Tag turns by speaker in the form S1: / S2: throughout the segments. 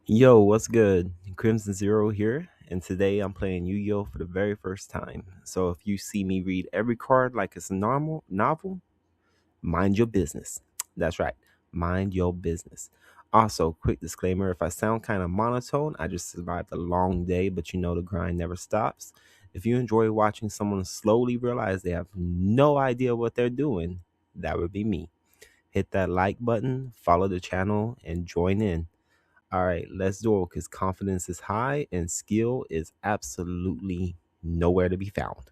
S1: Yo, what's good? Crimson Zero here, and today I'm playing Yu-Gi-Oh for the very first time. So if you see me read every card like it's a normal novel, mind your business. That's right, mind your business. Also, quick disclaimer, if I sound kind of monotone, I just survived a long day, but you know the grind never stops. If you enjoy watching someone slowly realize they have no idea what they're doing, that would be me. Hit that like button, follow the channel, and join in. All right, let's do it because confidence is high and skill is absolutely nowhere to be found.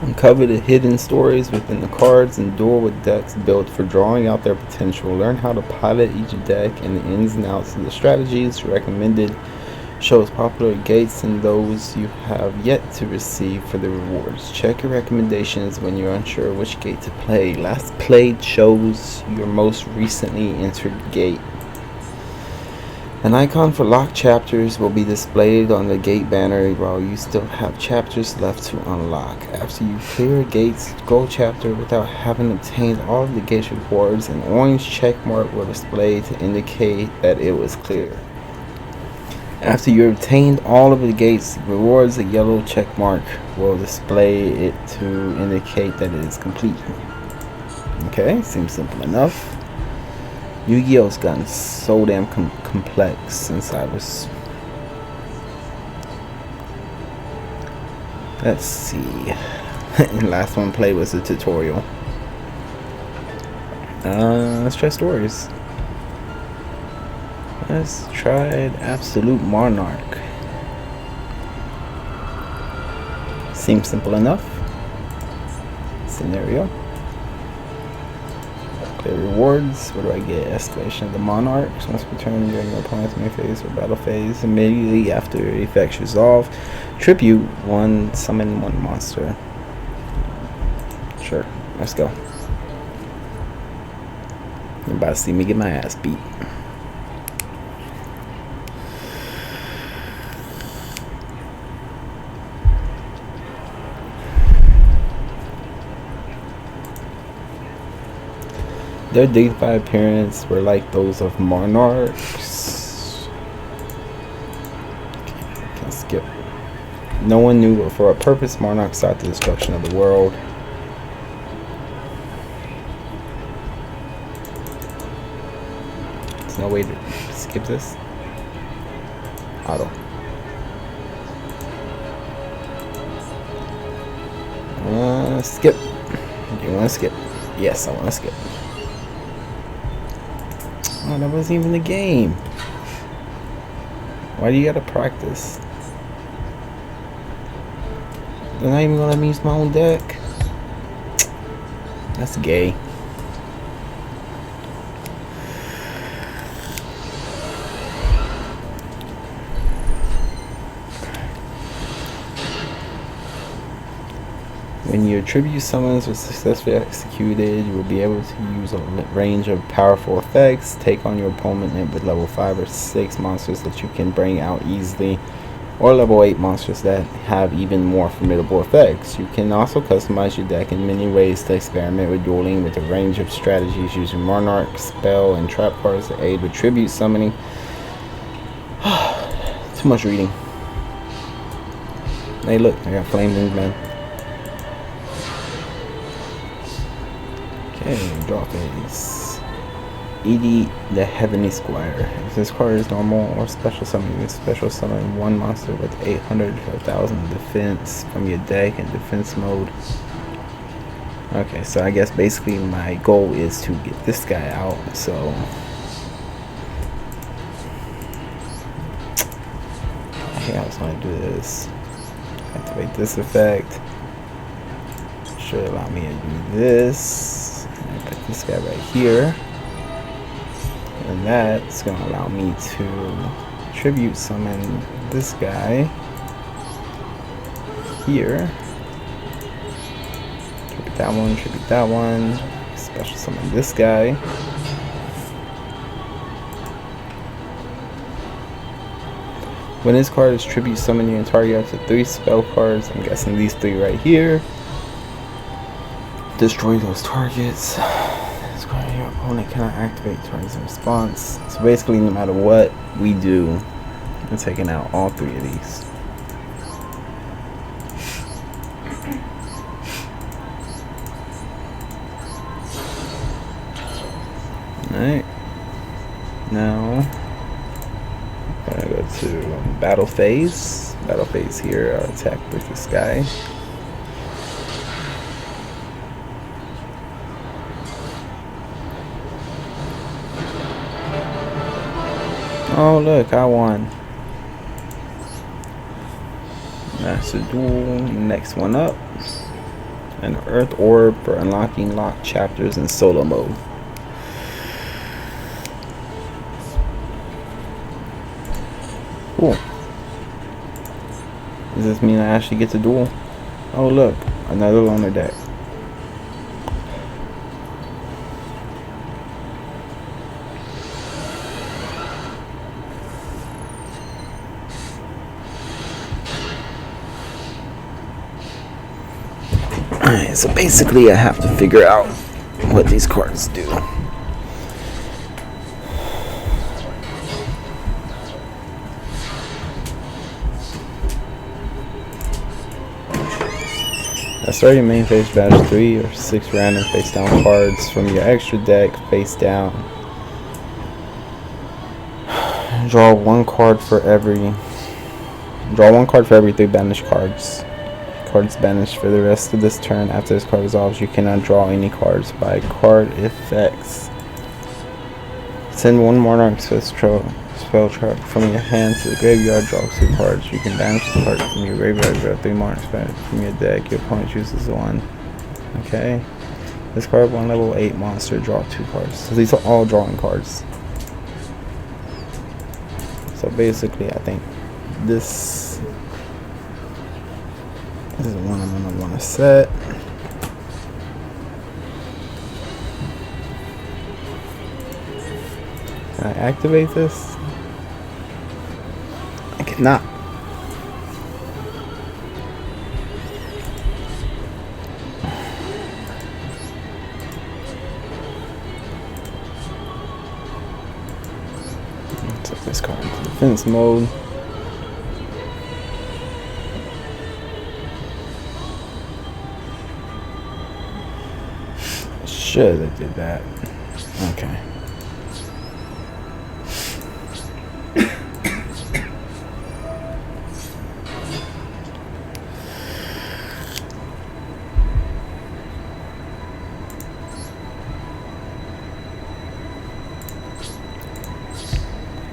S2: Uncover the hidden stories within the cards and duel with decks built for drawing out their potential. Learn how to pilot each deck and the ins and outs of the strategies recommended. Shows popular gates and those you have yet to receive for the rewards. Check your recommendations when you're unsure which gate to play. Last played shows your most recently entered gate. An icon for locked chapters will be displayed on the gate banner while you still have chapters left to unlock. After you clear a gate's gold chapter without having obtained all of the gate's rewards, an orange check mark will display to indicate that it was clear. After you obtained all of the gate's rewards, a yellow check mark will display it to indicate that it is complete. Okay, seems simple enough. Yu-Gi-Oh's gotten so damn complex since I was... Let's see. And last one played was a tutorial. Let's try stories. Let's try Absolute Monarch. Seems simple enough. Scenario. Clear rewards. What do I get? Escalation of the Monarchs. Once returned during your opponent's main phase or battle phase, immediately after effects resolve, tribute one, summon one monster. Sure, let's go. You're about to see me get my ass beat. Their dignified appearance were like those of monarchs. Can skip. No one knew for what purpose monarchs sought the destruction of the world. There's no way to skip this. Auto. Skip. Do you want to skip? Yes, I want to skip. Oh, that wasn't even the game. Why do you gotta practice? They're not even gonna let me use my own deck. That's gay. When your tribute summons are successfully executed, you will be able to use a range of powerful effects, take on your opponent with level 5 or 6 monsters that you can bring out easily, or level 8 monsters that have even more formidable effects. You can also customize your deck in many ways to experiment with dueling with a range of strategies using Monarch, Spell, and Trap cards to aid with tribute summoning. Too much reading. Hey look, I got Flame Winged Man. Okay, draw phase. Edie the Heavenly Squire. If this card is normal or special summon, you can special summon one monster with 800 to 1000 defense from your deck in defense mode. Okay, so I guess basically my goal is to get this guy out, so I think I just want to do this. Activate this effect. should allow me to do this. Put this guy right here. And that's going to allow me to tribute summon this guy here. Tribute that one. Special summon this guy. When this card is tribute summoned, you can target up to 3 spell cards. I'm guessing these 3 right here. Destroy those targets. This card, your opponent cannot activate targets in response. So basically, no matter what we do, I'm taking out all 3 of these. Alright. Now, I'm gonna go to battle phase. Battle phase here, I'll attack with this guy. Oh look, I won. Master Duel, next one up. An Earth Orb for unlocking locked chapters in solo mode. Cool. Does this mean I actually get to duel? Oh look, another loner deck. Alright, so basically I have to figure out what these cards do. Start your main phase, banish 3 or 6 random face down cards from your extra deck face down. Draw one card for every 3 banished cards. Cards banished for the rest of this turn. After this card resolves, you cannot draw any cards by card effects. Send one Monarch spell trap from your hand to the graveyard, draw 2 cards. You can banish the card from your graveyard, draw 3 Monarchs from your deck. Your opponent chooses one. Okay. This card, 1 level 8 monster, draw 2 cards. So these are all drawing cards. So basically, I think this is the one I'm going to want to set. Can I activate this? I cannot. Let's set this card into defense mode. Should have did that. Okay.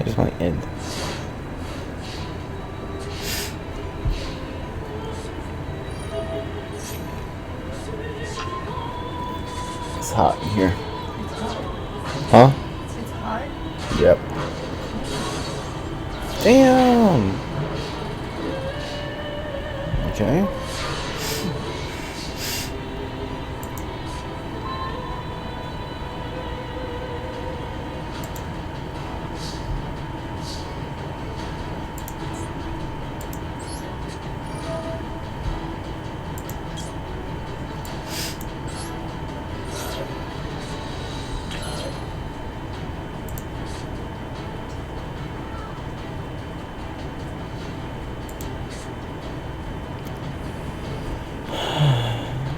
S2: I just want to end. It's hot in here. Huh?
S3: It's hot.
S2: Yep. Damn. Okay.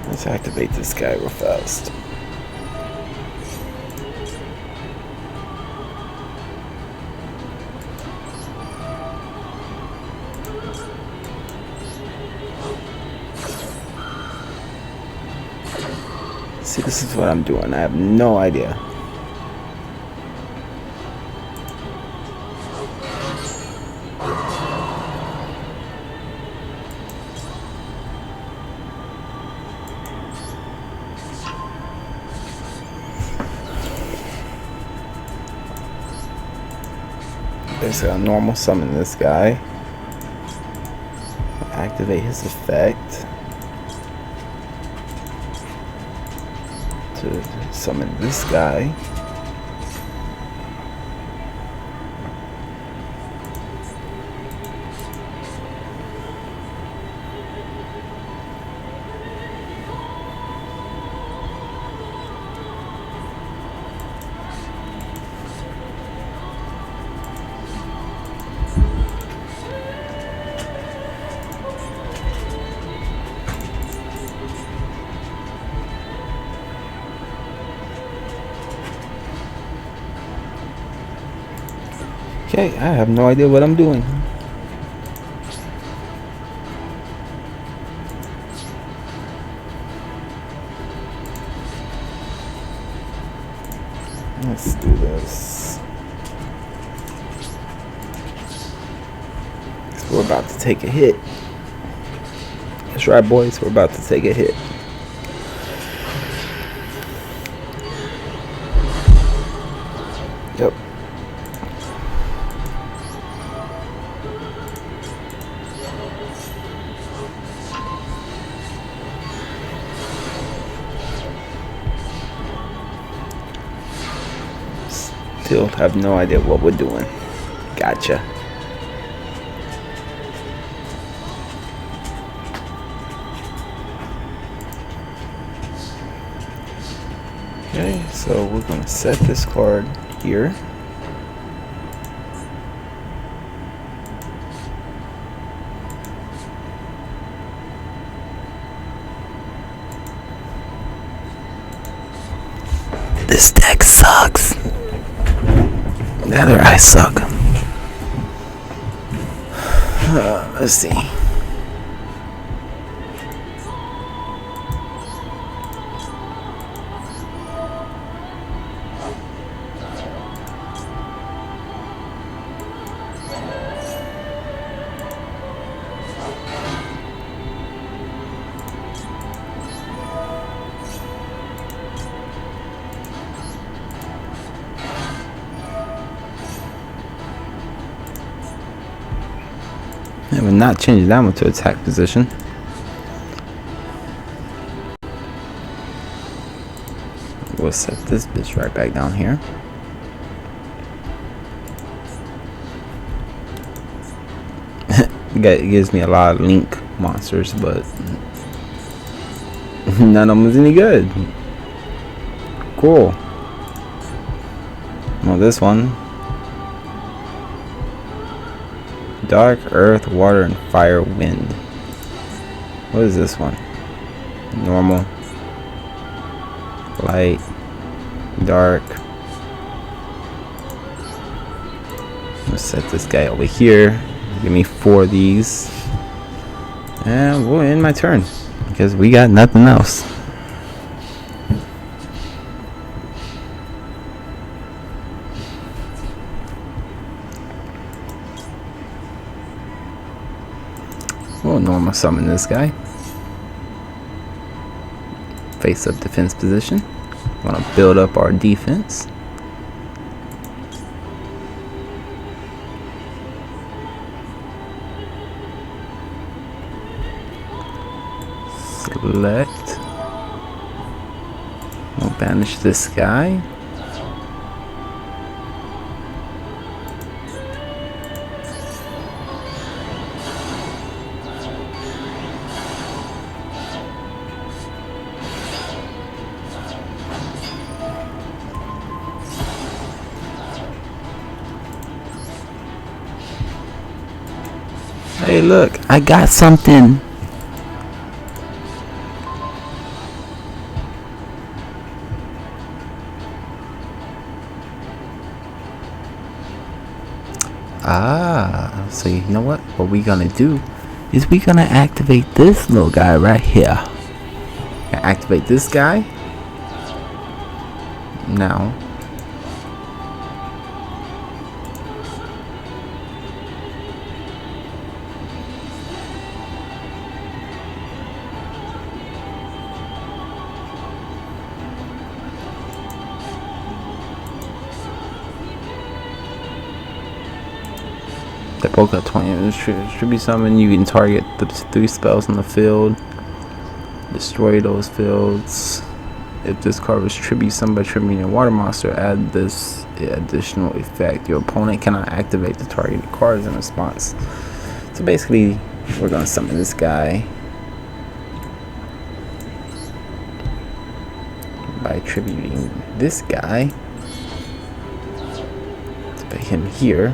S2: Let's activate this guy real fast. See, this is what I'm doing. I have no idea. Basically, I'll normal summon this guy. Activate his effect to summon this guy. Okay, I have no idea what I'm doing. Let's do this. So we're about to take a hit. That's right, boys. We're about to take a hit. Yep. Still have no idea what we're doing. Gotcha. Okay, so we're gonna set this card here. This deck sucks. Rather, I suck. Let's see. I will not change that one to attack position. We'll set this bitch right back down here. It gives me a lot of link monsters, but none of them is any good. Cool. Well, this one. Dark, earth, water, and fire, wind. What is this one? Normal. Light. Dark. Let's set this guy over here. Give me 4 of these. And we'll end my turn. Because we got nothing else. We'll normal summon this guy. Face up defense position. Want to build up our defense. Select. We'll banish this guy. Hey, look, I got something. So you know what we gonna do is we gonna activate this little guy right here. Activate this guy now. Bulk at 20. Tribute summon, you can target the 3 spells on the field. Destroy those fields. If this card was tribute summoned by tributing a water monster, add this additional effect. Your opponent cannot activate the targeted cards in response. So basically, we're going to summon this guy by tributing this guy to put him here.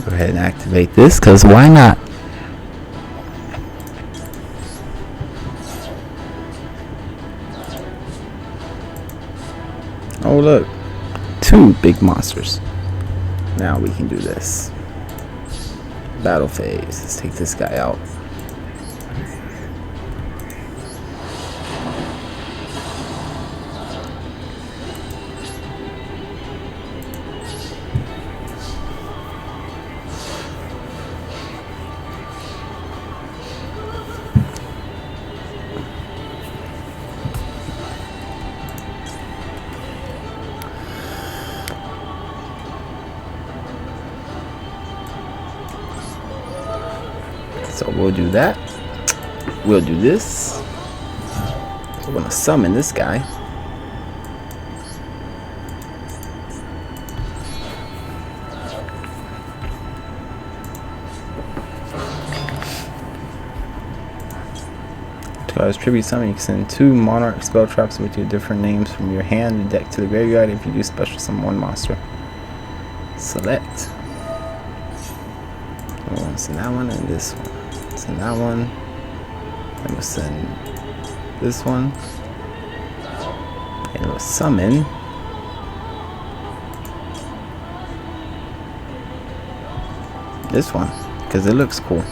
S2: Go ahead and activate this, because why not? Oh look, 2 big monsters. Now we can do this. Battle phase. Let's take this guy out. So we'll do that. We'll do this. We're gonna summon this guy. As tribute summon, you can send 2 monarch spell traps with your different names from your hand and deck to the graveyard. If you do special summon 1 monster, select. We'll send that one and this one. Send that one. And we'll send this one. And we'll summon this one because it looks cool.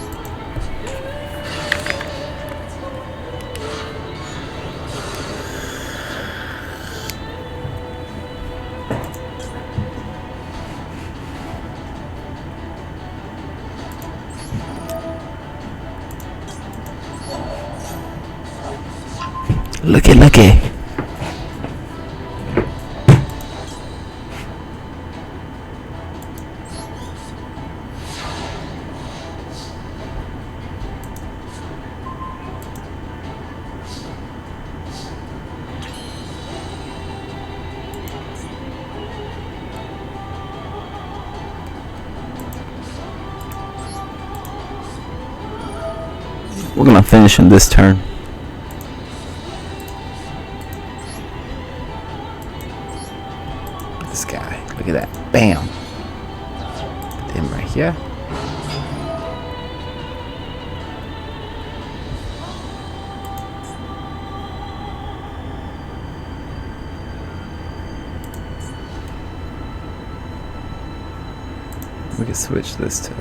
S2: Looky. We're gonna finish in this turn. This guy, look at that, bam. Put him right here. We can switch this to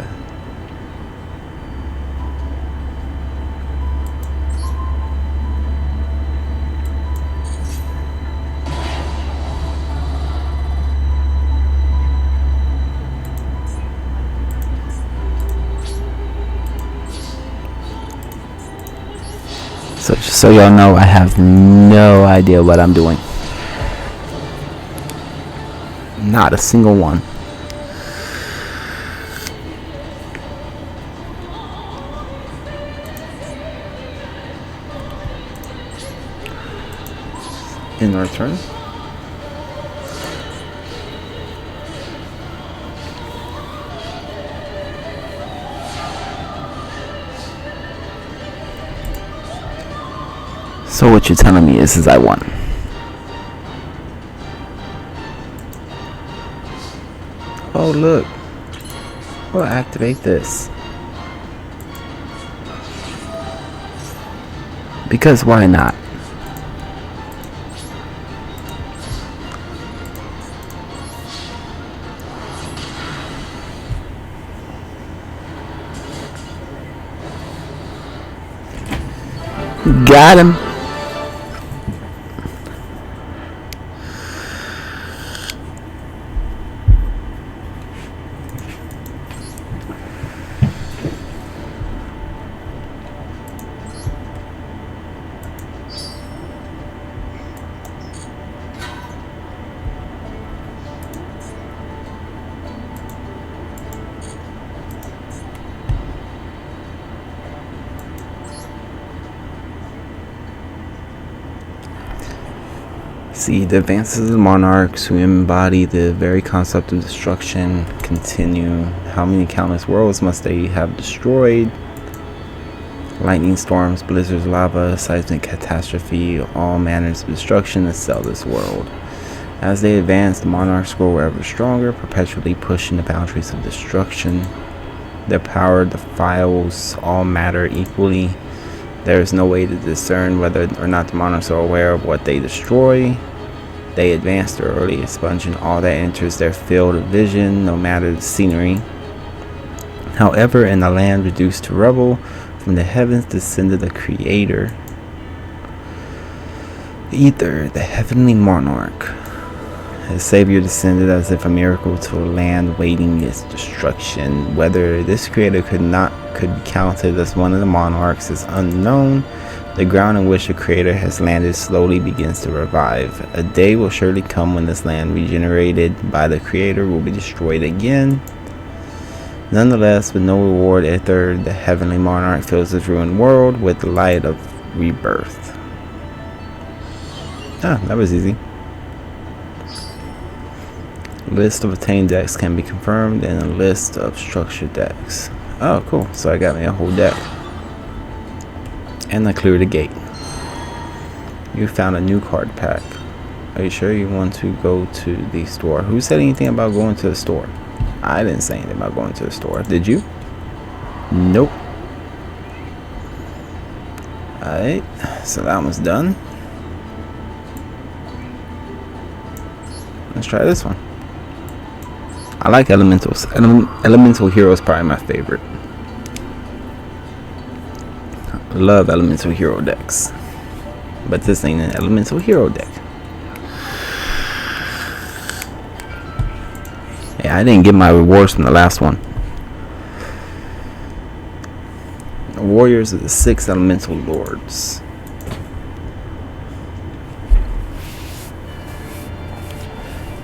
S2: so just so y'all know, I have no idea what I'm doing. Not a single one. In our turn. So what you're telling me is I won. Oh look, we'll activate this. Because why not? Got him. See, the advances of the monarchs who embody the very concept of destruction continue. How many countless worlds must they have destroyed? Lightning storms, blizzards, lava, seismic catastrophe, all manners of destruction assail this world. As they advance, the monarchs grow ever stronger, perpetually pushing the boundaries of destruction. Their power defiles all matter equally. There is no way to discern whether or not the monarchs are aware of what they destroy. They advance thoroughly, expunging all that enters their field of vision, no matter the scenery. However, in a land reduced to rubble, from the heavens descended the Creator, Ether, the heavenly monarch. His Savior descended as if a miracle to a land waiting its destruction. Whether this Creator could be counted as one of the monarchs is unknown. The ground in which the Creator has landed slowly begins to revive. A day will surely come when this land regenerated by the Creator will be destroyed again. Nonetheless, with no reward, Ether, the heavenly monarch, fills this ruined world with the light of rebirth. That was easy. List of attained decks can be confirmed and a list of structured decks. Oh, cool. So I got me a whole deck. And I cleared the gate. You found a new card pack. Are you sure you want to go to the store? Who said anything about going to the store? I didn't say anything about going to the store. Did you? Nope. Alright. So that one's done. Let's try this one. I like elementals. Elemental hero is probably my favorite. Love elemental hero decks, but this ain't an elemental hero deck. Yeah, I didn't get my rewards from the last one. The warriors of the 6 elemental lords.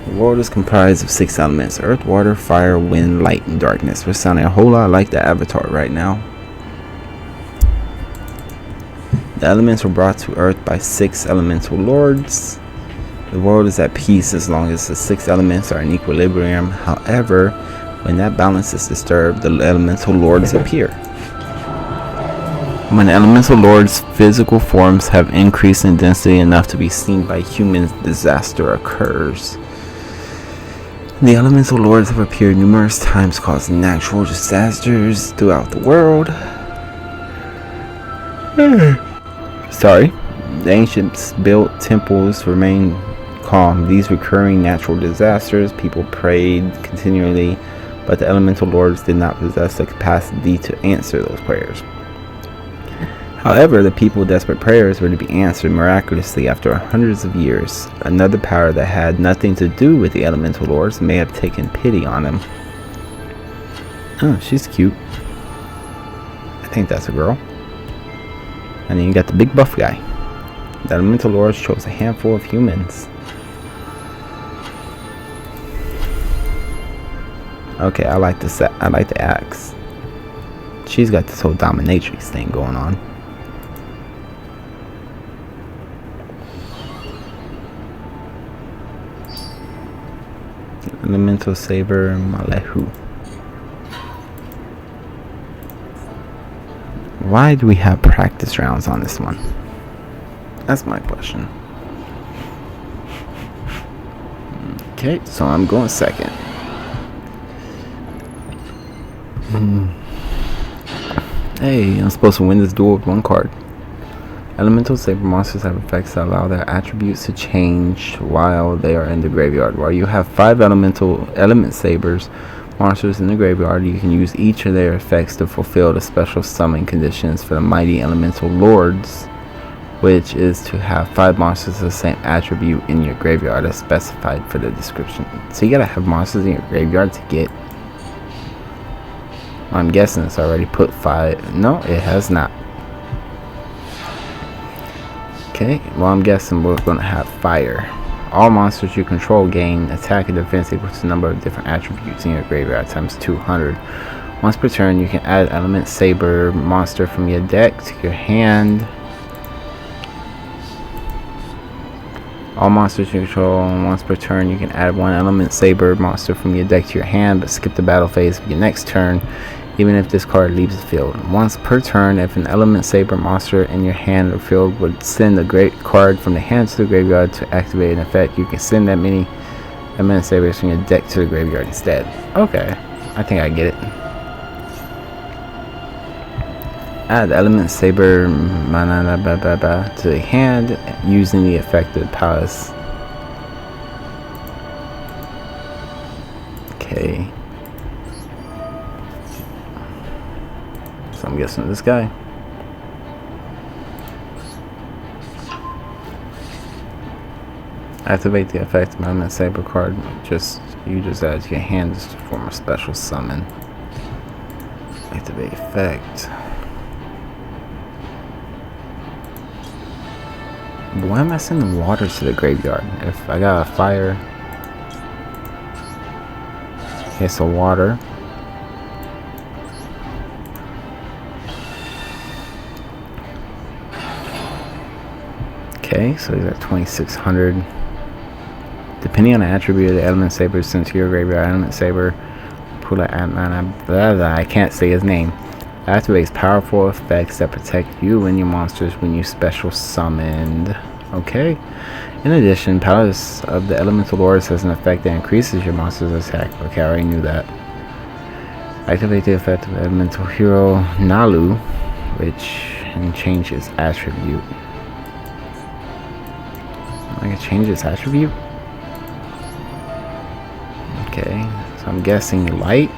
S2: The world is comprised of 6 elements: earth, water, fire, wind, light, and darkness. We're sounding a whole lot like the Avatar right now. The elements were brought to earth by 6 elemental lords. The world is at peace as long as the 6 elements are in equilibrium. However, when that balance is disturbed, the elemental lords appear. When the elemental lords' physical forms have increased in density enough to be seen by humans, disaster occurs. The elemental lords have appeared numerous times, causing natural disasters throughout the world. Sorry. The ancients built temples to remain calm. These recurring natural disasters, people prayed continually, but the elemental lords did not possess the capacity to answer those prayers. However, the people's desperate prayers were to be answered miraculously after hundreds of years. Another power that had nothing to do with the elemental lords may have taken pity on them. Oh, she's cute. I think that's a girl. And then you got the big buff guy. The elemental lords chose a handful of humans. Okay, I like the set. I like the axe. She's got this whole dominatrix thing going on. Elemental Saber Malehu. Why do we have practice rounds on this one? That's my question. Okay, so I'm going second. Hey, I'm supposed to win this duel with 1 card. Elemental Saber monsters have effects that allow their attributes to change while they are in the graveyard. While you have 5 element sabers monsters in the graveyard, you can use each of their effects to fulfill the special summon conditions for the mighty elemental lords, which is to have 5 monsters of the same attribute in your graveyard as specified for the description. So you gotta have monsters in your graveyard to get. I'm guessing it's already put 5. No, it has not. Okay, well, I'm guessing we're going to have fire. All monsters you control gain attack and defense equal to the number of different attributes in your graveyard times 200. Once per turn, you can add element saber monster from your deck to your hand. All monsters you control, once per turn, you can add one element saber monster from your deck to your hand, but skip the battle phase of your next turn, even if this card leaves the field. Once per turn, if an element saber monster in your hand or field would send a great card from the hand to the graveyard to activate an effect, you can send that many element sabers from your deck to the graveyard instead. Okay, I think I get it. Add element saber to the hand using the affected palace. Okay. So I'm guessing this guy. Activate the effect of element saber card. You just add to your hand just to form a special summon. Activate effect. Why am I sending water to the graveyard? If I got a fire, okay, so water. Okay, so he's at 2600. Depending on the attribute of the element saber sent to your graveyard, element saber, I can't say his name. Activates powerful effects that protect you and your monsters when you special summoned. Okay. In addition, Palace of the Elemental Lords has an effect that increases your monster's attack. Okay, I already knew that. Activate the effect of the Elemental Hero Nalu, and change its attribute. I can change its attribute? Okay, so I'm guessing light.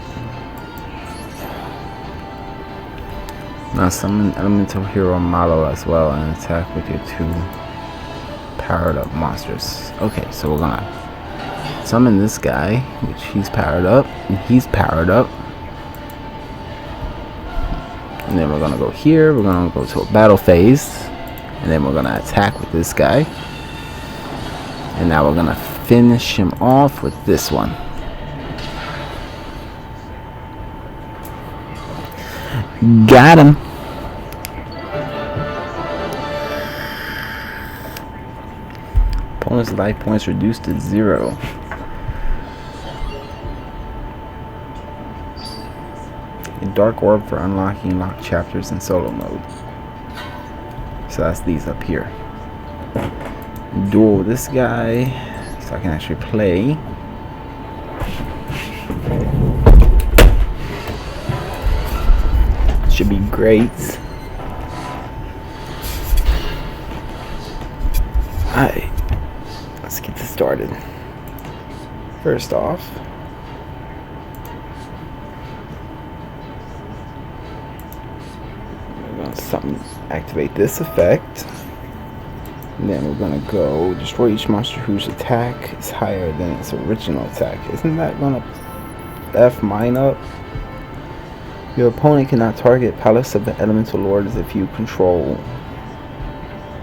S2: Now summon Elemental Hero Malo as well and attack with your 2 powered up monsters. Okay, so we're gonna summon this guy, which he's powered up, and he's powered up. And then we're gonna go here, we're gonna go to a battle phase, and then we're gonna attack with this guy. And now we're gonna finish him off with this one. Got him. Opponent's life points reduced to 0. A dark orb for unlocking locked chapters in solo mode. So that's these up here. Duel this guy so I can actually play. Should be great. Alright, let's get this started. First off, we're going to activate this effect. And then we're going to go destroy each monster whose attack is higher than its original attack. Isn't that going to F mine up? Your opponent cannot target Palace of the Elemental Lords if you control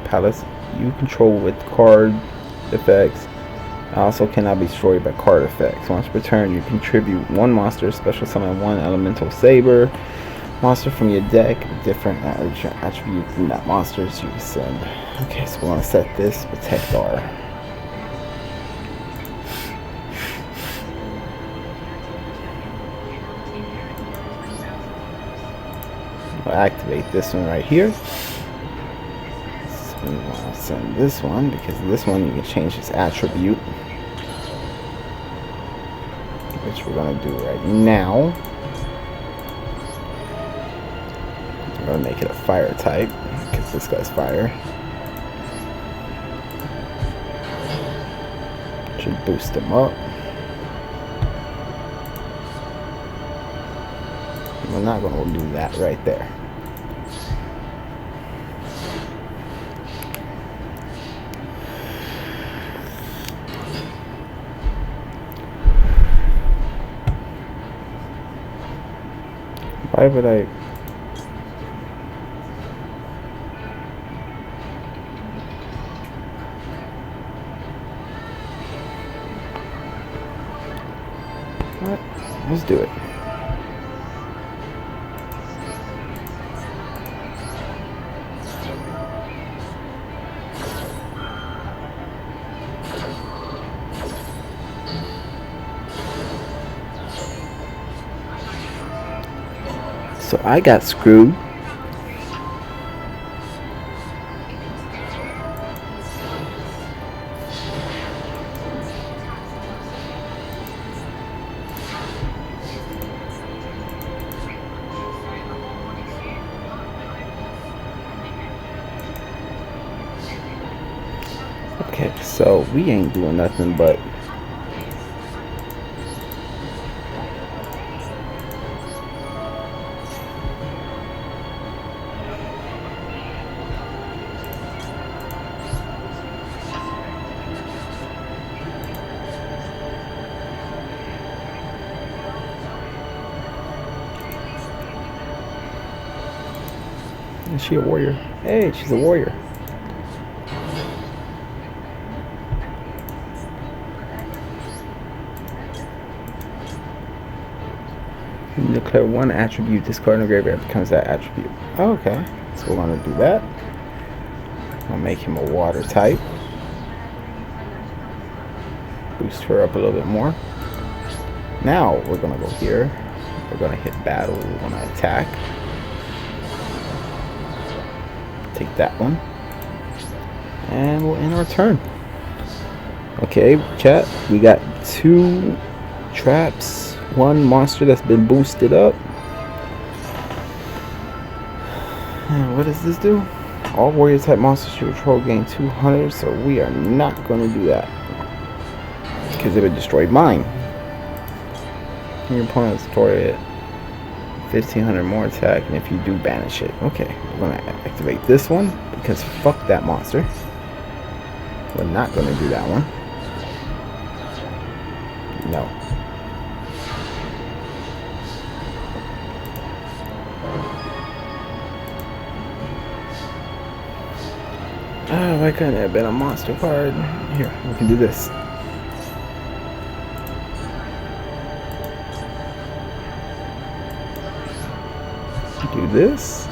S2: Palace you control with card effects. Also cannot be destroyed by card effects. Once per turn, you contribute 1 monster, special summon 1 Elemental Saber monster from your deck, different attribute than that monsters you send. Okay, so we're going to set this Protect R. We'll activate this one right here. So we want to send this one because this one you can change its attribute, which we're going to do right now. We're going to make it a fire type because this guy's fire. Should boost him up. We're not going to do that right there. Why would I? What? Let's do it. So I got screwed. Okay, so we ain't doing nothing but is she a warrior? Hey, she's a warrior. You declare one attribute, discard in the graveyard becomes that attribute. Okay, so we're gonna do that. I'll make him a water type. Boost her up a little bit more. Now we're gonna go here. We're gonna hit battle. We're gonna attack. Take that one. And we'll end our turn. Okay, chat. We got 2 traps. 1 monster that's been boosted up. And what does this do? All warrior type monsters you control gain 200, so we are not going to do that. Because it would destroy mine. Your opponent's destroy it. 1500 more attack, and if you do, banish it. Okay, we're going to activate this one, because fuck that monster. We're not going to do that one. No. Oh, why couldn't it have been a monster card? Here, we can do this. Do this.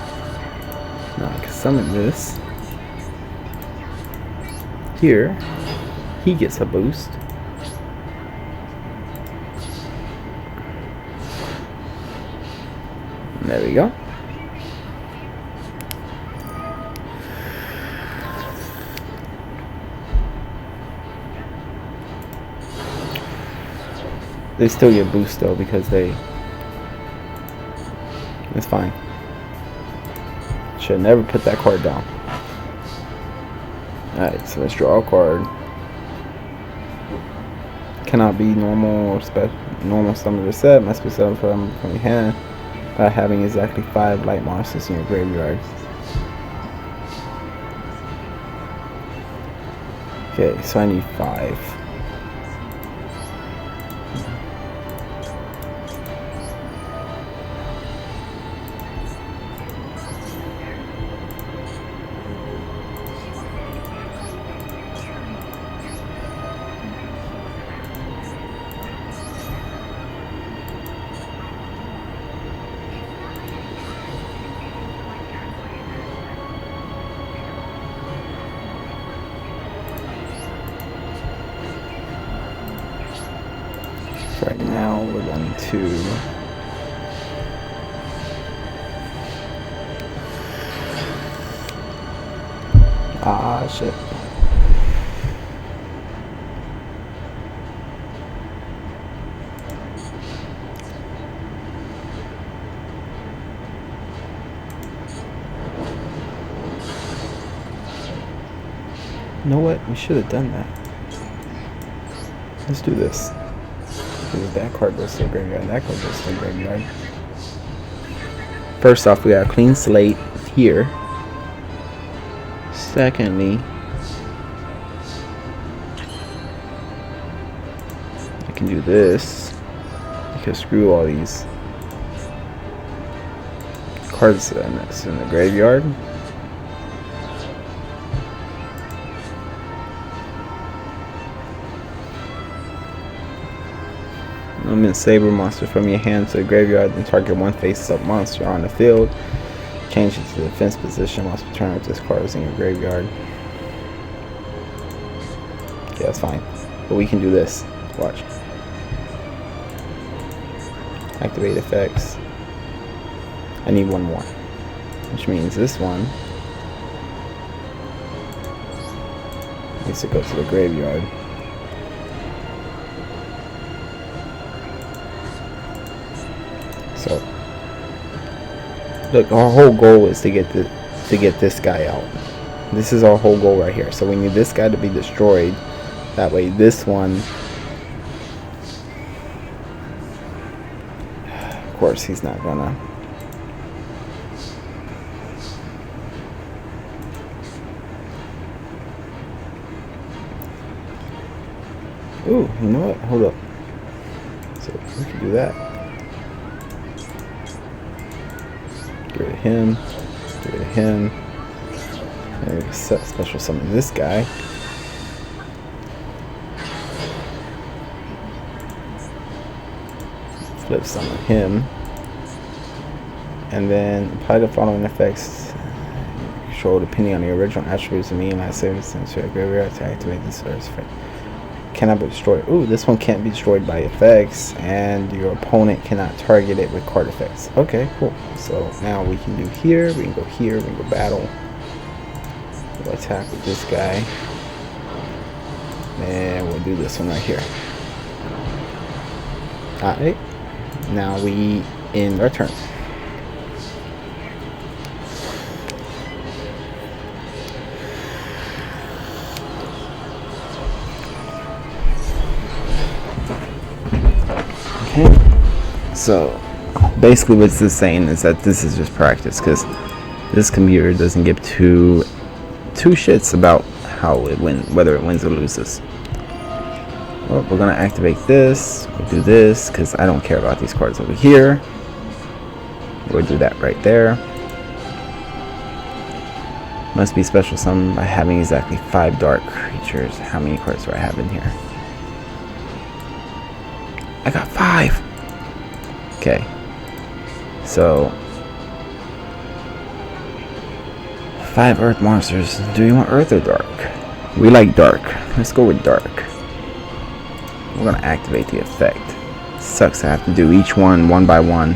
S2: Now I can summon this. Here, he gets a boost. And there we go. They still get boost though because they. It's fine. Should never put that card down. Alright, so let's draw a card. Cannot be normal or normal summon the set. Must be summoned from your hand by having exactly 5 light monsters in your graveyard. Okay, so I need 5. Right now we're going to shit. You know what? We should have done that. Let's do this. Because that card goes to the graveyard, that card goes to the graveyard. First off, we got a clean slate here. Secondly, I can do this. Because screw all these cards that's in the graveyard. Summon Saber monster from your hand to the graveyard, then target one face-up monster on the field. Change it to the defense position once return with this card is in your graveyard. Okay, that's fine. But we can do this. Watch. Activate effects. I need one more, which means this one needs to go to the graveyard. So, look, our whole goal is to get this guy out. This is our whole goal right here. So we need this guy to be destroyed. That way, this one. Of course, he's not gonna. Ooh, you know what? Hold up. So we can do that. Get rid of him. Get rid of him. And we can special summon this guy. Flip summon him. And then apply the following effects. Control depending on the original attributes of me and last save since your graveyard to activate this first effect. Cannot be destroyed. Ooh, this one can't be destroyed by effects, and your opponent cannot target it with card effects. Okay, cool. So now we can do here, we can go here, we can go battle. We'll attack with this guy. And we'll do this one right here. Alright. Now we end our turn. Okay, so basically what this is saying is that this is just practice, because this computer doesn't give two shits about how it whether it wins or loses. Well, we're gonna activate this. We'll do this because I don't care about these cards over here. We'll do that right there. Must be special summoned by having exactly 5 dark creatures. How many cards do I have in here? I got 5. Okay. So 5 earth monsters. Do you want earth or dark? We like dark. Let's go with dark. We're gonna activate the effect. Sucks I have to do each one by one.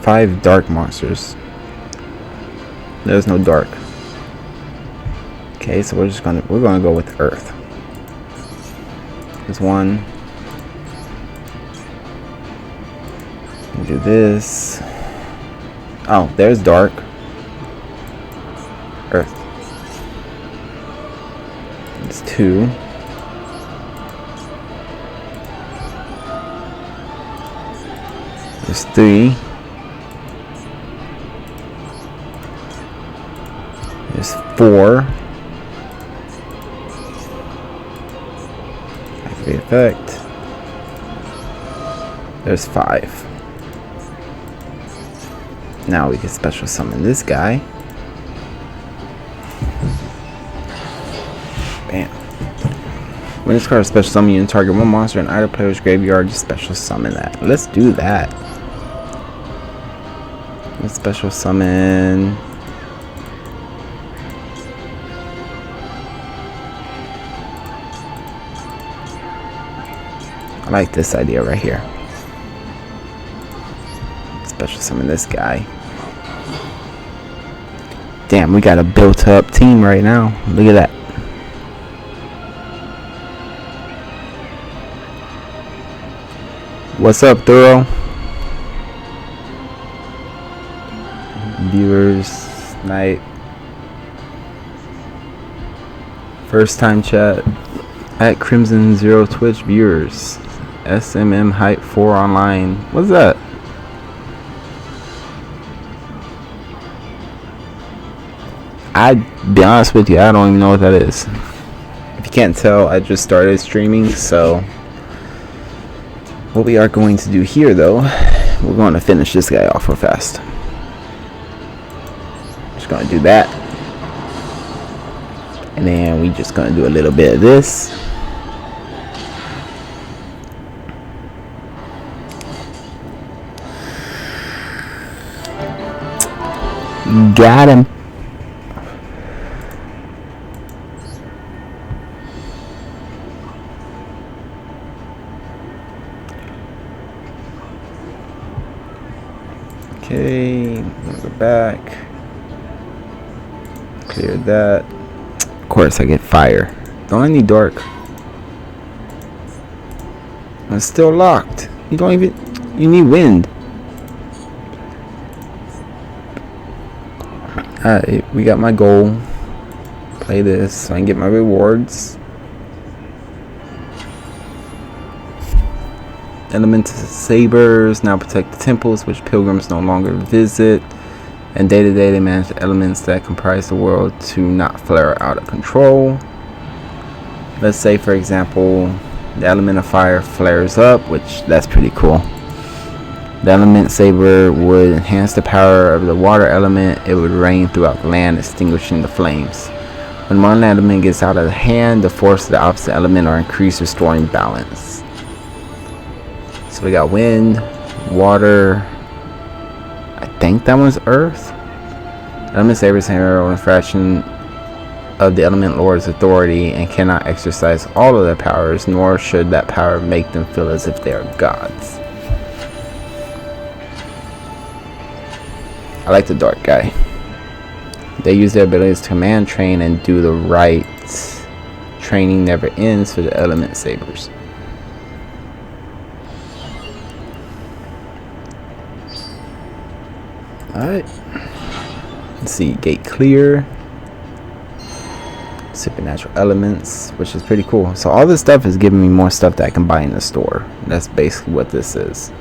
S2: Five dark monsters. There's no dark. Okay, so we're gonna go with earth. There's one. We'll do this. Oh, there's dark. Earth. There's 2. There's 3. There's 4. Activate effect. There's 5. Now we can special summon this guy. Bam. When this card is special summon, you can target one monster in either player's graveyard. You special summon that. Let's do that. Let's special summon. I like this idea right here. Special summon this guy. Damn, we got a built up team right now. Look at that. What's up, Thorough? Viewers, night. First time chat at Crimson Zero Twitch viewers. SMM Hype 4 online. What's that? I'd be honest with you, I don't even know what that is. If you can't tell, I just started streaming, so what we are going to do here, though, we're going to finish this guy off real fast. Just going to do that. And then we just going to do a little bit of this. Got him. Okay, go back. Clear that. Of course, I get fire. Don't I need dark? It's still locked. You don't even. You need wind. Alright, we got my goal. Play this so I can get my rewards. Elemental sabers now protect the temples which pilgrims no longer visit. And day to day they manage the elements that comprise the world to not flare out of control. Let's say, for example, the element of fire flares up, which that's pretty cool. The element saber would enhance the power of the water element. It would rain throughout the land, extinguishing the flames. When one element gets out of hand, the force of the opposite element are increased, restoring balance. So we got wind, water. I think that one's earth. Element sabers have a fraction of the element lord's authority and cannot exercise all of their powers, nor should that power make them feel as if they are gods. I like the dark guy. They use their abilities to command, train, and do the right. Training never ends for the element sabers. Alright. Let's see. Gate clear. Supernatural elements, which is pretty cool. So all this stuff is giving me more stuff that I can buy in the store. That's basically what this is.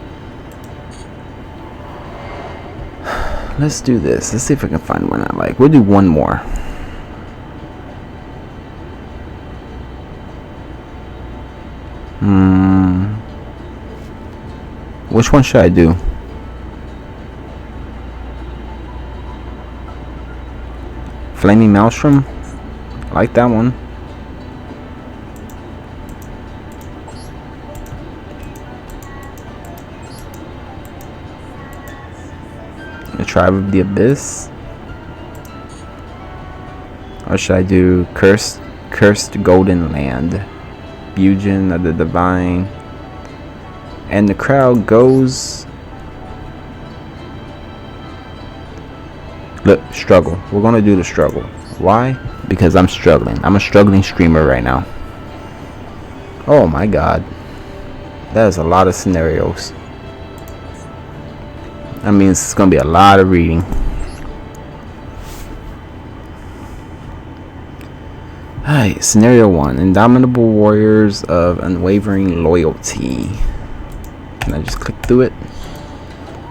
S2: Let's do this. Let's see if I can find one I like. We'll do one more. Which one should I do? Flaming Maelstrom? I like that one. The Tribe of the Abyss. Or should I do Cursed Golden Land? Bujin of the Divine. And the crowd goes. Look, struggle. We're gonna do the struggle. Why? Because I'm struggling. I'm a struggling streamer right now. Oh my god. That is a lot of scenarios. That means it's gonna be a lot of reading. Alright, scenario 1. Indomitable warriors of unwavering loyalty. Can I just click through it?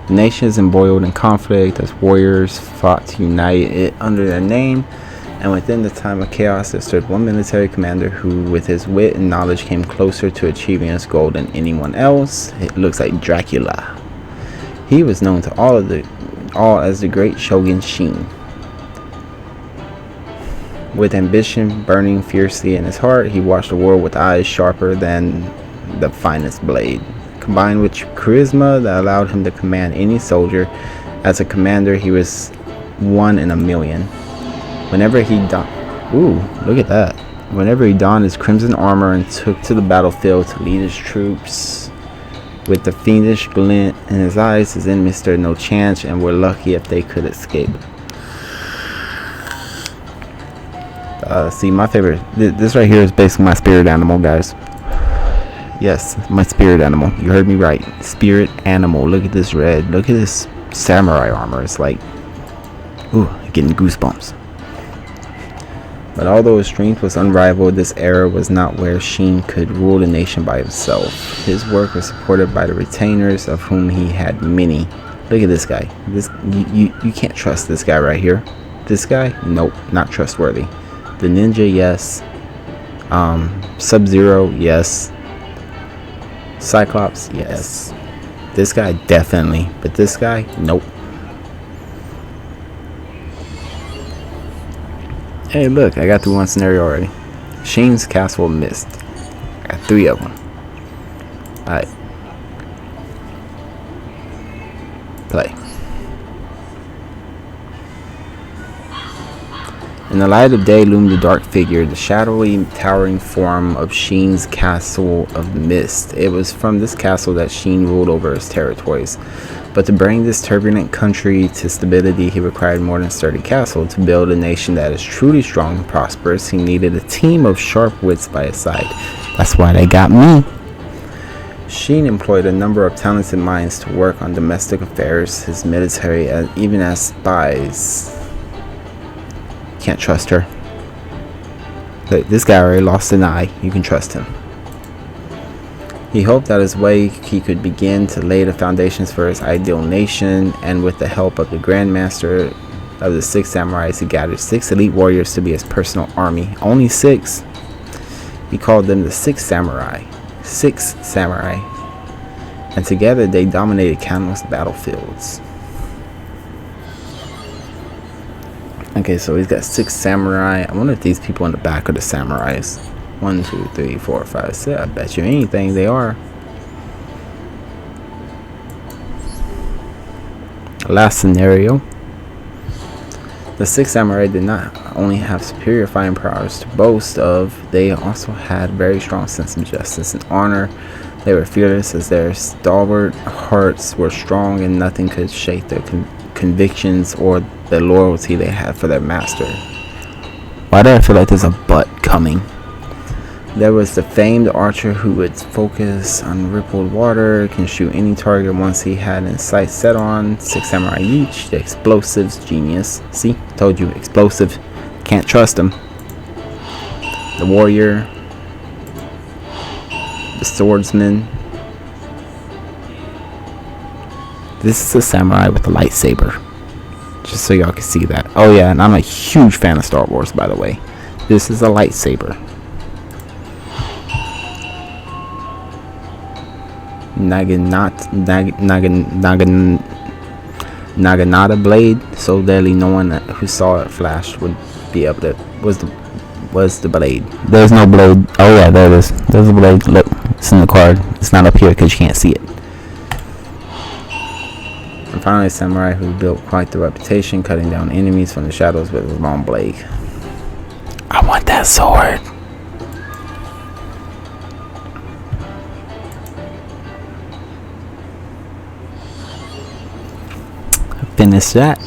S2: The nation is embroiled in conflict as warriors fought to unite it under their name. And within the time of chaos, there stood one military commander who, with his wit and knowledge, came closer to achieving his goal than anyone else. It looks like Dracula. He was known to all as the great Shogun Shin. With ambition burning fiercely in his heart, he watched the world with eyes sharper than the finest blade. Combined with charisma that allowed him to command any soldier, as a commander he was one in a million. Whenever he look at that. Whenever he donned his crimson armor and took to the battlefield to lead his troops, with the fiendish glint in his eyes, his enemies stood no chance and were lucky if they could escape. See, my favorite. This right here is basically my spirit animal, guys. Yes, my spirit animal. You heard me right. Spirit animal. Look at this red. Look at this samurai armor. It's like, ooh, getting goosebumps. But although his strength was unrivaled, this era was not where Shin could rule the nation by himself. His work was supported by the retainers, of whom he had many. Look at this guy. You can't trust this guy right here. This guy, nope, not trustworthy. The ninja, yes. Sub-Zero, yes. Cyclops, yes. This guy, definitely. But this guy, nope. Hey, look, I got through one scenario already. Shin's Castle Mist. I got 3 of them. Alright. Play. In the light of day loomed the dark figure, the shadowy, towering form of Shin's Castle of Mist. It was from this castle that Shin ruled over his territories. But to bring this turbulent country to stability, he required more than a sturdy castle. To build a nation that is truly strong and prosperous, he needed a team of sharp wits by his side. That's why they got me. Sheen employed a number of talented minds to work on domestic affairs, his military, and even as spies. Can't trust her. Look, this guy already lost an eye. You can trust him. He hoped that his way he could begin to lay the foundations for his ideal nation, and with the help of the Grand Master of the 6 Samurais, he gathered 6 elite warriors to be his personal army. Only 6. He called them the 6 Samurai. 6 Samurai. And together they dominated countless battlefields. Okay, so he's got 6 samurai. I wonder if these people in the back are the samurais. 1, 2, 3, 4, 5, 6. I bet you anything they are. Last scenario. The 6 samurai did not only have superior fighting prowess to boast of, they also had very strong sense of justice and honor. They were fearless as their stalwart hearts were strong, and nothing could shake their convictions or the loyalty they had for their master. Why do I feel like there's a butt coming? There was the famed archer who would focus on rippled water, can shoot any target once he had his sights set on. 6 samurai each. The explosives genius. See, told you, explosive. Can't trust him. The warrior. The swordsman. This is a samurai with a lightsaber. Just so y'all can see that. Oh yeah, and I'm a huge fan of Star Wars, by the way. This is a lightsaber. Naginata blade, so deadly no one who saw it flash would be able to. Was the blade? There's no blade. Oh yeah, there it is. There's a blade. Look, it's in the card. It's not up here because you can't see it. And finally, a samurai who built quite the reputation, cutting down enemies from the shadows with his long blade. I want that sword. Finish that.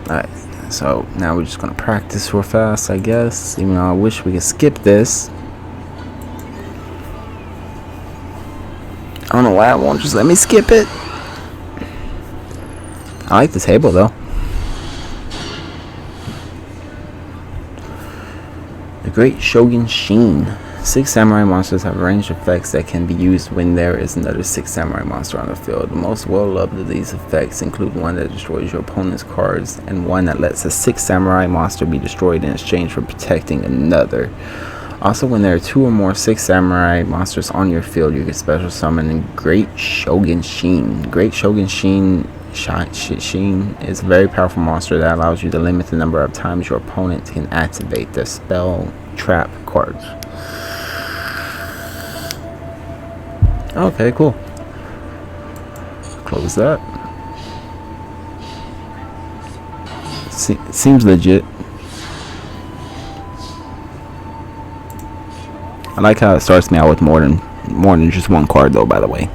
S2: Alright, so now we're just gonna practice real fast, I guess. Even though I wish we could skip this. I don't know why it won't just let me skip it. I like the table though. The Great Shogun Sheen. 6 samurai monsters have ranged effects that can be used when there is another 6 samurai monster on the field. The most well-loved of these effects include one that destroys your opponent's cards, and one that lets a 6 samurai monster be destroyed in exchange for protecting another. Also, when there are 2 or more 6 samurai monsters on your field, you can special summon Great Shogun Sheen. Great Shogun Sheen is a very powerful monster that allows you to limit the number of times your opponent can activate the spell trap cards. Okay, cool. Close that. Seems legit. I like how it starts me out with more than just one card, though. By the way,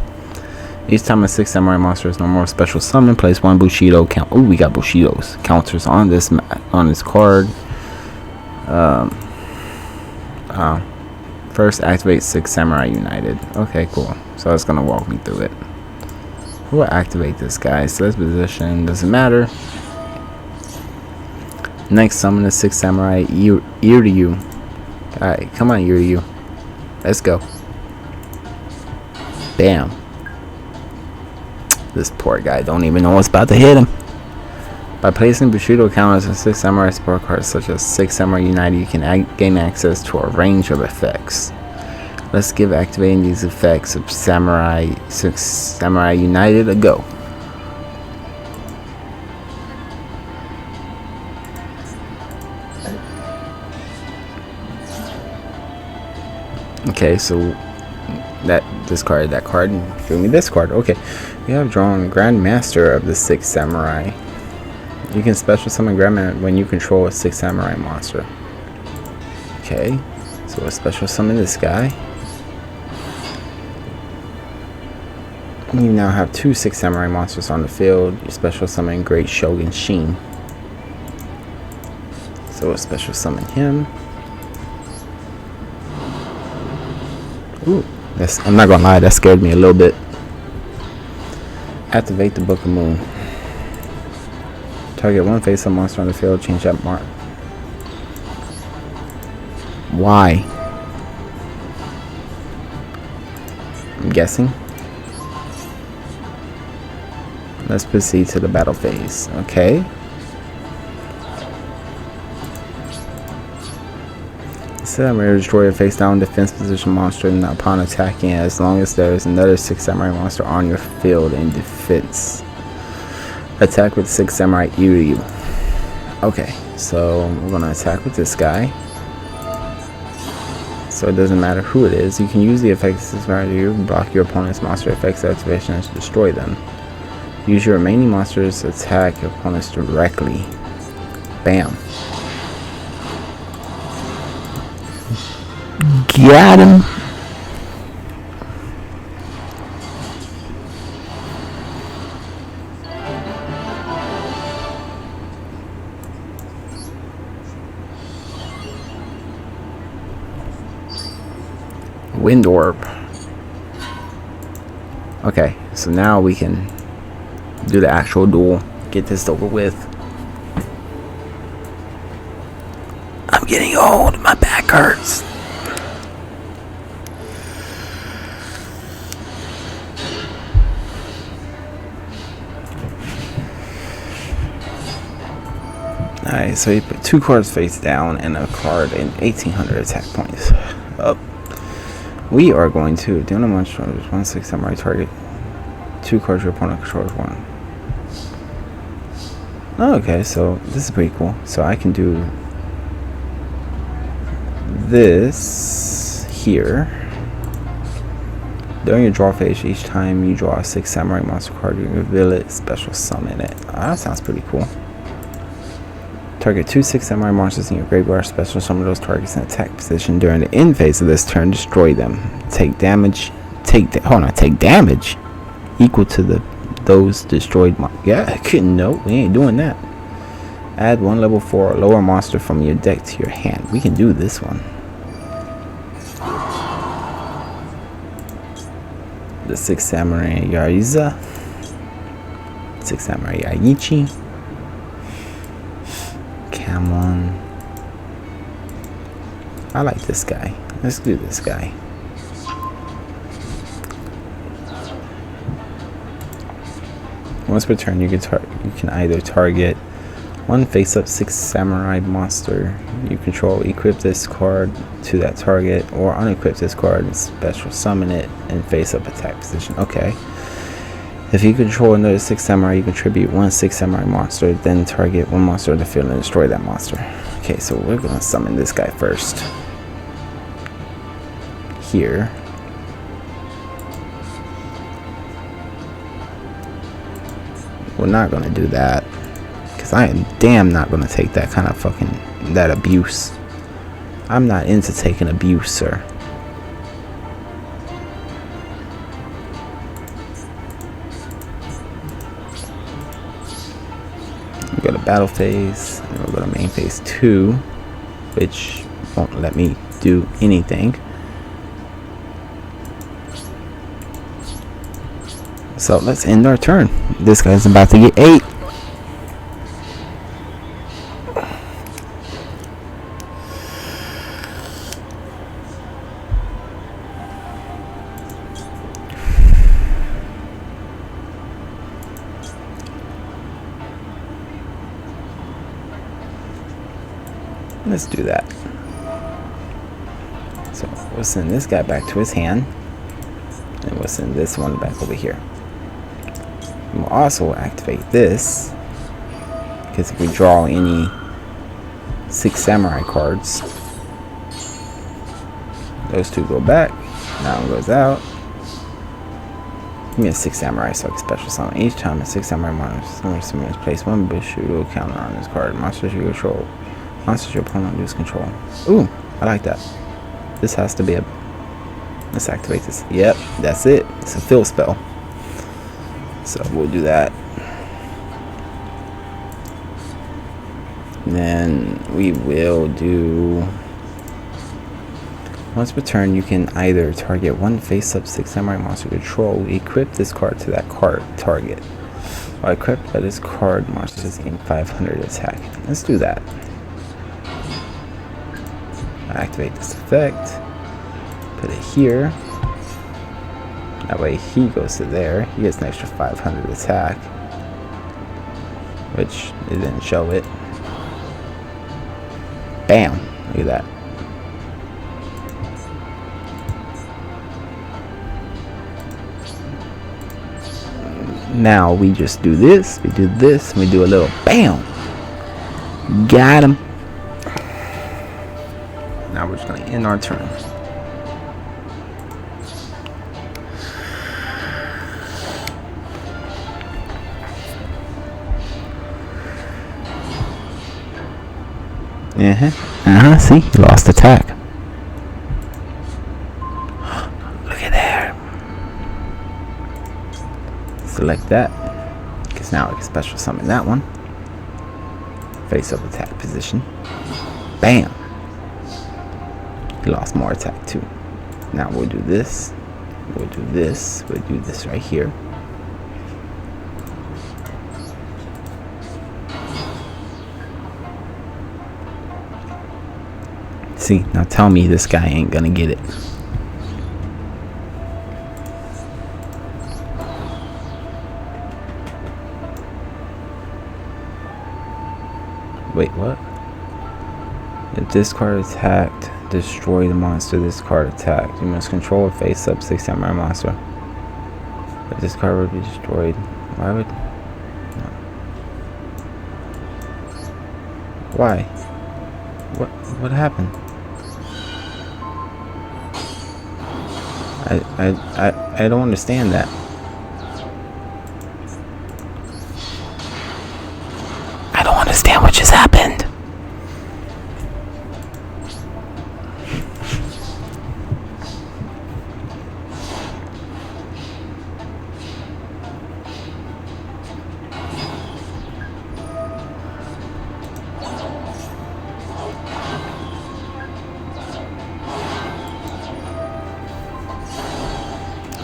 S2: each time a 6 samurai monster is no more special summon, place 1 Bushido count. Oh, we got Bushidos counters on this card. First, activate 6 Samurai United. Okay, cool. So it's gonna walk me through it. Who will activate this guy? So this position doesn't matter. Next, summon the 6 Samurai Iryu. Alright, come on, Iryu. Let's go. Bam. This poor guy don't even know what's about to hit him. By placing Bushido counters on 6 Samurai support cards such as 6 Samurai United, you can gain access to a range of effects. Let's give activating these effects of 6 Samurai United a go. Okay, so that card, give me this card. Okay, we have drawn Grand Master of the 6 Samurai. You can special summon Grandma when you control a 6 samurai monster. Okay, so we'll special summon this guy. You now have 2 6 samurai monsters on the field. You special summon Great Shogun Shin. So we'll special summon him. Ooh, I'm not gonna lie, that scared me a little bit. Activate the Book of Moon. Target one face-up monster on the field. Change that mark. Why? I'm guessing. Let's proceed to the battle phase. Okay. Samurai destroy a face down defense position monster and upon attacking as long as there is another 6 samurai monster on your field in defense. Attack with 6 samurai Iryu. Okay, so we're gonna attack with this guy. So it doesn't matter who it is. You can use the effect of 6 samurai Iryu, block your opponent's monster effects activation and destroy them. Use your remaining monsters to attack your opponents directly. Bam. Got him. Wind orb. Okay, so now we can do the actual duel. Get this over with. I'm getting old. My back hurts. Alright, so you put 2 cards face down and a card in 1800 attack points. Up. We are going to deal one 1/6 samurai target. 2 cards your opponent controls 1. Okay, so this is pretty cool. So I can do this here. During your draw phase, each time you draw a 6 samurai monster card, you reveal it, special summon it. Oh, that sounds pretty cool. Target 2 6 samurai monsters in your graveyard. Special summon those targets in attack position during the end phase of this turn. Destroy them. Take damage. Take damage equal to those destroyed. Yeah, I couldn't know. We ain't doing that. Add 1 level 4 or lower monster from your deck to your hand. We can do this one. The 6 samurai Yariza. 6 samurai Yaichi. Come on. I like this guy. Let's do this guy. Once per turn, you can either target 1 face-up 6 samurai monster you control, equip this card to that target, or unequip this card and special summon it in face-up attack position. Okay. If you control another 6 samurai, you contribute 1 6 samurai monster, then target 1 monster on the field and destroy that monster. Okay, so we're gonna summon this guy first. Here. We're not gonna do that, because I am damn not gonna take that kind of that abuse. I'm not into taking abuse, sir. We go to battle phase, and we'll go to main phase 2, which won't let me do anything. So let's end our turn. This guy's about to get 8. Let's do that. So we'll send this guy back to his hand, and we'll send this one back over here. We'll also activate this, because if we draw any 6 samurai cards, those 2 go back. That one goes out. Give me a 6 samurai so I can special summon. Each time a 6 samurai monster is place 1 Bushido counter on this card. Monsters you control. Monsters your opponent lose control. Ooh, I like that. This has to be a... Let's activate this. Yep, that's it. It's a field spell. So we'll do that. And then we will do, once per turn, you can either target one face-up 6 samurai monster control, equip this card to that card target. While equipped by this card, monsters gain 500 attack. Let's do that. Activate this effect. Put it here. That way he goes to there. He gets an extra 500 attack, which it didn't show it. Bam! Look at that. Now we just do this, we do this, and we do a little BAM! Got him! Now we're just going to end our turn. See? He lost attack. Look at there. Select that. Because now I can special summon that one. Face up attack position. Bam! He lost more attack too. Now we'll do this. We'll do this. We'll do this right here. See, now tell me this guy ain't gonna get it. Wait, what? If this card attacked, destroy the monster this card attacked. You must control a face-up 6 samurai monster. If this card would be destroyed, why would... No. Why? What happened? I don't understand that. I don't understand what just happened.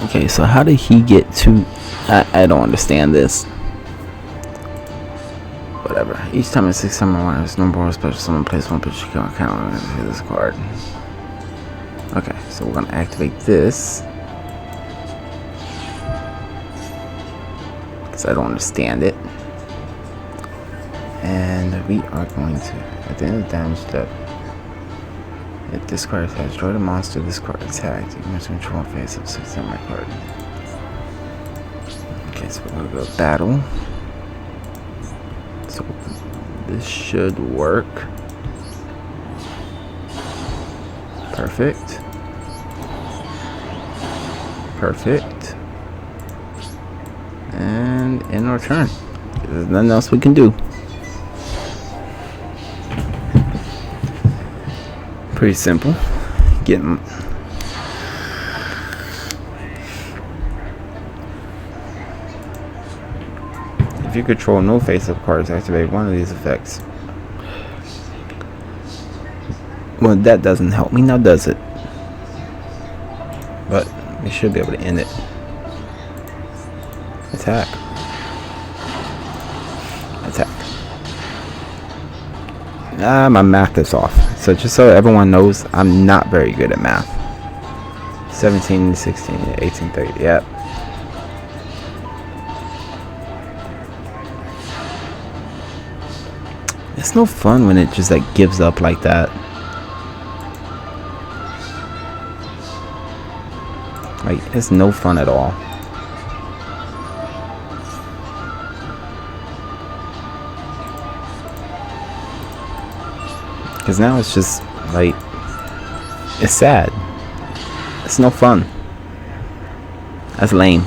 S2: Okay, so how did he get to... I don't understand this. Whatever. Each time a 6 summon one has no more special summon, place one picture count this card. Okay, so we're gonna activate this. Because I don't understand it. And we are going to, at the end of the damage step, if this card attacks, destroy the monster this card attacked. You must control face up 6 samurai card. Okay, so we're gonna go battle. So this should work. Perfect. Perfect. And end our turn. There's nothing else we can do. Pretty simple. Getting if you control no face-up cards, activate one of these effects. Well, that doesn't help me now, does it? But we should be able to end it. Attack. Attack. My math is off. So just so everyone knows, I'm not very good at math. 17, 16, 18, 30. Yep. It's no fun when it just like gives up like that. Like, it's no fun at all. Because now it's just like, it's sad. It's no fun. That's lame.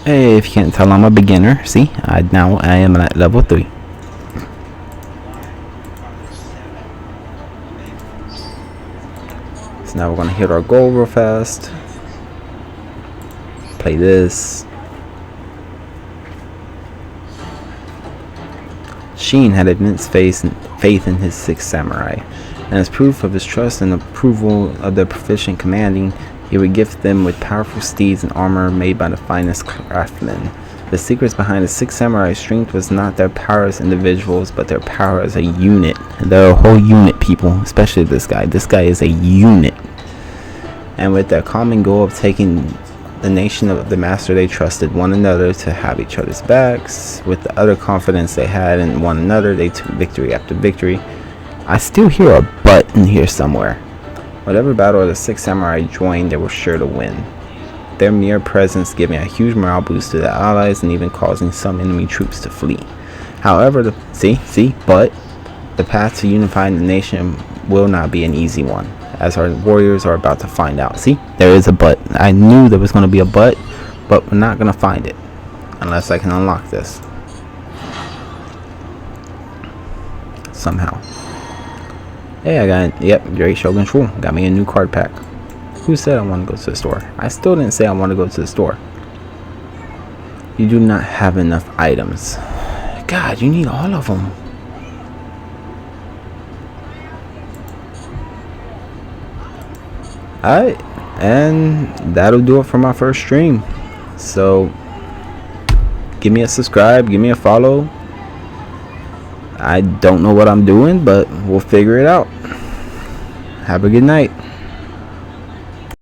S2: Hey, if you can't tell, I'm a beginner. See, I am at level 3. Now we're gonna hit our goal real fast. Play this. Sheen had immense faith in his sixth samurai, and as proof of his trust and approval of their proficient commanding, he would gift them with powerful steeds and armor made by the finest craftsmen. The secrets behind the six samurai's strength was not their power as individuals, but their power as a unit. They're a whole unit, people, especially this guy. This guy is a unit. And with their common goal of taking the nation of the master, they trusted one another to have each other's backs. With the utter confidence they had in one another, they took victory after victory. I still hear a butt in here somewhere. Whatever battle the six samurai joined, they were sure to win. Their mere presence giving a huge morale boost to the allies and even causing some enemy troops to flee. However, the path to unifying the nation will not be an easy one, as our warriors are about to find out. See, there is a but. I knew there was going to be a but we're not going to find it unless I can unlock this somehow. Hey, I got, yep, Great Shogun Shul. Got me a new card pack. Who said I want to go to the store? I still didn't say I want to go to the store. You do not have enough items. God, you need all of them. Alright, and that'll do it for my first stream. So, give me a subscribe, give me a follow. I don't know what I'm doing, but we'll figure it out. Have a good night.